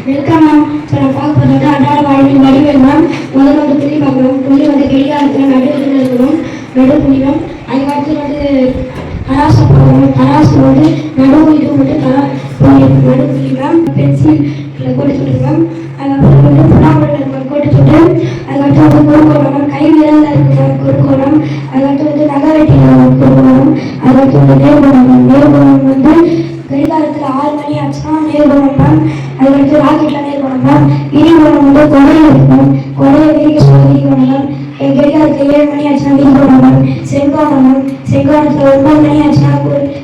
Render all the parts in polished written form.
Welcome ma'am. So நான் பார்க்க போகிறது அன்றாட வாழ்வின் வடிவேல் மேம். முதல்ல வந்து புள்ளி பார்க்கணும். புள்ளி வந்து கெடிகாரத்தில் நடுவில் இருக்கணும், நடு புள்ளி மேம். அதுக்கடுத்து வந்து தராசு பார்க்கணும். தராசு வந்து நடுவு இது வந்து நடு புள்ளி மேம். பென்சிலில் கோடு சுட்டு மேம். அதுக்கப்புறம் வந்து புறாமல் கோடு சுட்டு, அதுக்கடுத்து வந்து குறுக்கோணம் மேம். கை விரலில் இருக்கிற குறுக்கோணம். அதுக்கடுத்து வந்து நகவெட்டியில் குறுக்கோணம். அதுக்கடுத்து வந்து நேர்கோணம் மேம். நேர்கோணம் வந்து கடிகாரத்தில் 6 மணி ஆச்சுன்னா நேர்கோணம் மேம். அதுக்கடுத்து ராக்கெட்டில் நேர்கோணம் மேம். இடிகோணம் வந்து கொடையில் இருக்கும், கொடையை விரிக்க சொல்ல விரிகோணம் மேம். கடிகாரத்தில் 7 மணி ஆச்சுன்னா விரிகோணம் மேம். செங்கோணம் மேம். செங்கோணத்தில் 9 மணி ஆச்சுன்னா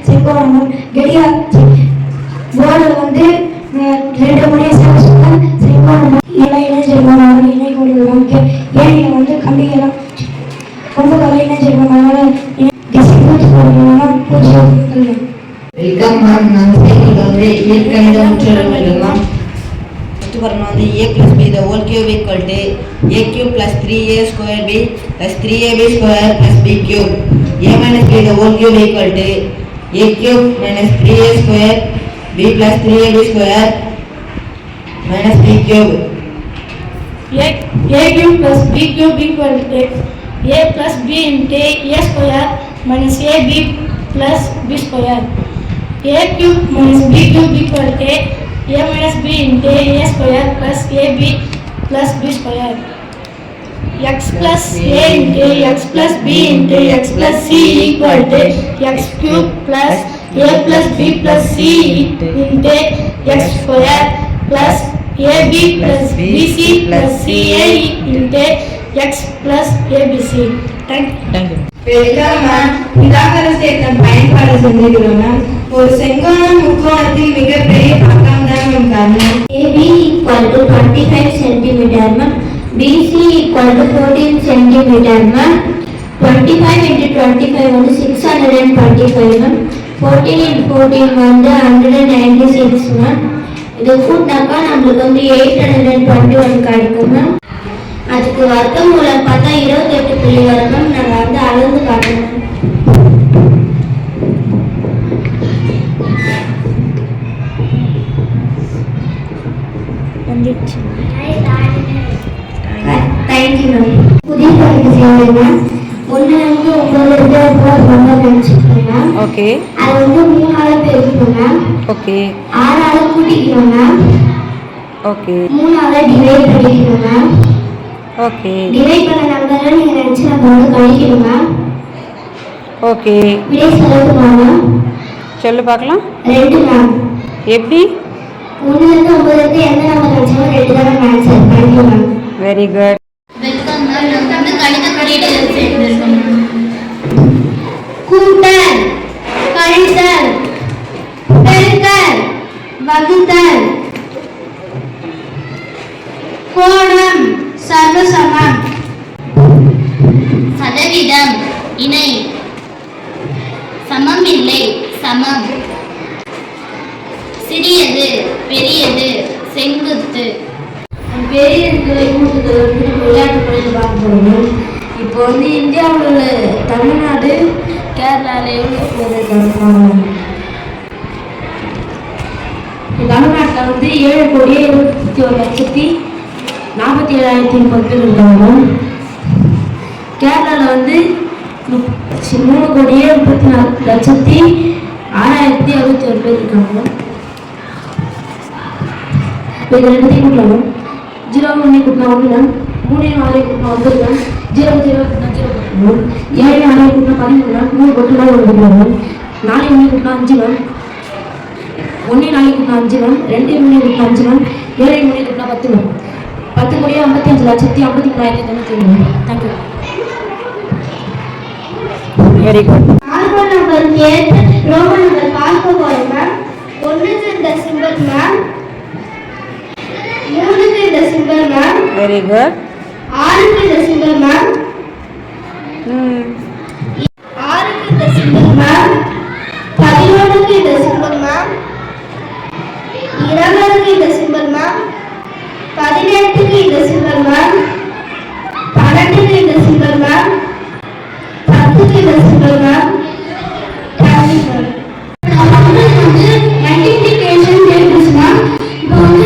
செங்கோணம் மேம். போர்டில் வந்து 2 மணி ஆச்சுன்னா செங்கோணம் மேம். இணைஞ்செல்வம் இணை கோடுகள் மேம். ஏனியில் வந்து கம்பிகளாம் ரொம்ப கலை இணைஞ்செல்வம் அதனால வெல்கம் மேம். நான் வந்து இயற்கணித முற்றொருமைகள் மேம். ஃபஸ்ட்டு பாருங்கள் வந்து a plus b the whole cube equal to a cube plus 3a square b plus 3ab square plus b cube. a minus b the whole cube equal to a cube minus 3a square b plus 3ab square minus b cube. a cube plus b cube equal to a plus b into a square minus ab plus b square. a cube minus b cube equal to a minus b into a square plus ab plus b square. x plus a into x plus b into x plus c equal to x cube plus a plus b plus c into x square plus ab plus bc plus ca into x plus abc. Thank you. Welcome ma'am. பிதாகர தேற்றம் பயன்பாடு செஞ்சுக்கிறோம் ma'am. ஒரு செங்கோணம் முக்கோணத்தில் மிகப்பெரிய பக்கம் தான் ma'am காரணம். AB equal to 25 centimeter ma'am. BC equal to 14 centimeter ma'am. 25 into 25 வந்து 625 மேம். 14 into 14 வந்து 196 மேம். இது கூட்டினாக்கா நம்மளுக்கு வந்து 821 கிடைக்கும் மேம். அதுக்கு வர்க்கமூலம் பார்த்தா 28 புள்ளி வரும் மேம். நாங்கள் வந்து அளந்து காட்டணும். Thank you ma'am. புதிய கணக்கு செய்யுங்க. 1 இருந்து 9 நினைச்சுக்கோங்க. ஓகே. அது வந்து 3 ஆள பெருக்கணும் மேம். ஓகே. 6 ஆள கூட்டிக்கணும் மேம். ஓகே. 3 ஆள டிவைட் பண்ணிக்கணும் மேம். ஓகே. டிவைட் பண்ண நம்பரை நீங்க நினைச்சு நம்ம வந்து கழிக்கணும் மேம். ஓகே. விடை சொல்லட்டுமா மேம்? சொல்லு பார்க்கலாம். 2 மேம். எப்படி? 1 இருந்து 9 வரைக்கும் எந்த நம்பர் நினைச்சாலும் 2 தான் ma'am answer. Thank you ma'am. Very good. Welcome ma'am. நம்ம வந்து கணித குறியீடு சேர்ந்திருக்கோம். கூட்டல், கழித்தல், பெருக்கல், வகுத்தல், கோணம், சர்வசமம், சதவீதம், இணை, சமம் இல்லை, சமம், சிறியது, பெரியது, செங்குத்து. பெரிய கூட்டுதல் வந்து விளையாட்டு பள்ளியில் பார்க்க போகிறோம். இப்போ வந்து இந்தியாவில் உள்ள தமிழ்நாடு, கேரளாவில் எவ்வளோ பேர் இருக்காங்க? தமிழ்நாட்டில் வந்து 7,21,47,030 பேர் இருக்காங்க. கேரளாவில் வந்து 3,34,6,61 பேர் இருக்காங்க. இப்போ இதை ரெண்டுத்தையும் கூட்டலாம். 0 1 கூட்டினா 1 மேம். 3 4 கூட்டினா 9 மேம். 0 0 கூட்டினா 0 மேம். 7 4 கூட்டினா 13 மேம். 3 கூட்டினா 1 மேம். 4 1 கூட்டினா 5 மேம். 1 4 கூட்டினா 5 மேம். 2 3 கூட்டினா 5 மேம். 7 3 கூட்டினா 10 ma'am. 10,55,53,997 ma'am. Thank you. Very good. ஆல்பம் நம்பர் கேட் ரோமன் நம்பர் பார்க்க போறோம் மேம். 1க்கு இந்த சிம்பல் மேம். 3க்கு இந்த சிம்பல் மேம். Very good. 6க்கு இந்த சிம்பல் மேம். 6க்கு இந்த சிம்பல் மேம். 11க்கு இந்த சிம்பல் மேம். 20க்கு இந்த சிம்பல் மேம். 18க்கு இந்த சிம்பல் மேம். 12க்கு இந்த சிம்பல் மேம். 10க்கு இந்த symbol ma'am. Multiplication tables ma'am. இப்போ வந்து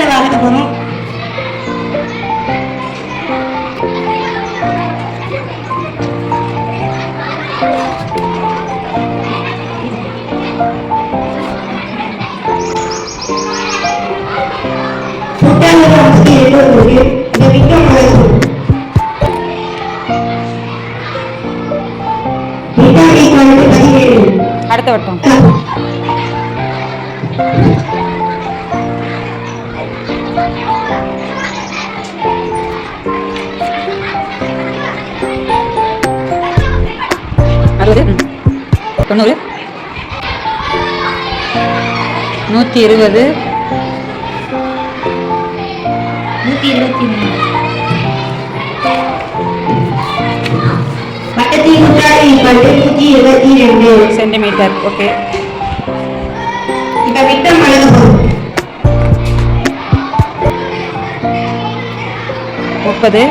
புத்தகத்தை வாசிக்க போகிறோம். புத்தகத்தை வாசிக்க எழுதுவது இந்த விட்டம் வளரும். விட்டம் ஈக்குவல் டு 17. அடுத்த வட்டம். அறுபது 90 120 123. வட்டத்தின் உட்கார ஈக்குவல் டு 122 சென்டிமீட்டர். ஓகே. இப்ப விட்டம் வளரும். 30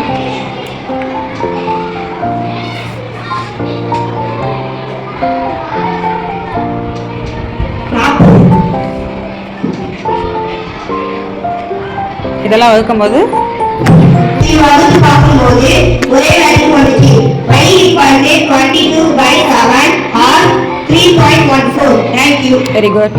இதெல்லாம் வகுக்கும்போது வகுத்து பார்க்கும்போது ஒரே வேல்யூ வந்துச்சு. y equal to 22/7 or 3.14. Thank you. Very good.